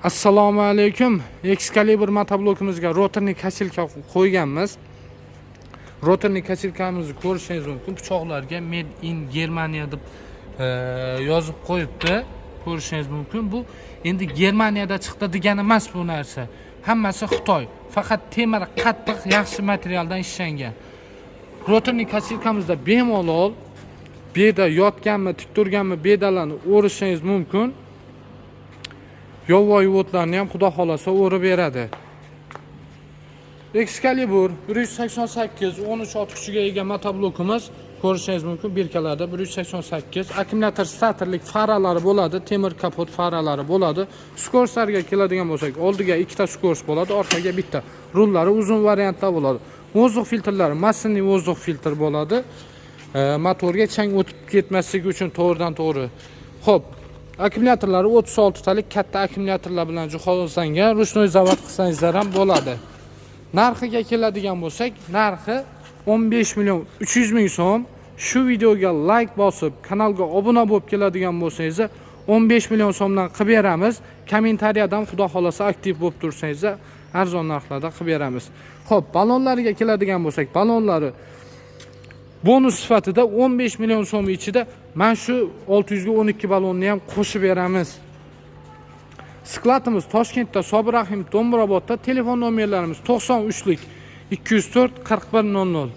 Assalomu alaykum. Excalibur motoblokimizga rotorli kachilka qo'yganmiz. Rotorli kachilkamizni ko'rishingiz mumkin. Pichoqlarga Made in Germania deb yozib qo'yibdi. Ko'rishingiz mumkin. Bu endi Germaniyada chiqdi degani emas bu narsa. Hammasi Xitoy. Faqat temir qattiq, yaxshi materialdan ishlangan. Rotorli kachilkamizda bemalol beda yotganmi, tik turganmi bedalarni o'rishingiz mumkin. Yovvoyi o'tlarni ham xudo xolasa o'rib beradi. Excalibur 188 13 kuchiga ega motoblokimiz ko'rishingiz mumkin. Birkalarda 188 akkumulyator statorlik faralari bo'ladi, temir kapot faralari bo'ladi. Skorslarga keladigan bo'lsak, oldiga ikkita skors bo'ladi, orqaga bitta. Rullari uzun variantda bo'ladi. Vozdux filtrlari massinli vozdux filtr bo'ladi. Motorga chang o'tib ketmasligi uchun to'g'ridan to'g'ri. Xo'p, akkumulyatorlari 36 talik katta akkumulyatorlar bilan jihozlangan. Ruchnoy zavod qilsangizlar ham bo'ladi. Narxiga keladigan bo'lsak, narxi 15 million 300 ming so'm. Shu videoga like bosib, kanalga obuna bo'lib keladigan bo'lsangiz, 15 million so'mdan qilib beramiz. Kommentariyadan xudo xolasa aktiv bo'lib tursangiz, arzon narxlarda qilib beramiz. Xo'p, balonlariga keladigan bo'lsak, balonlari bonus sifatida 15 million so'm ichida men shu 600 ga 12 balonni ham qo'shib beramiz. Skladimiz Toshkentda, Sobir Rahim Do'mbrobodda, telefon nomerlarimiz 93lik 204 4100.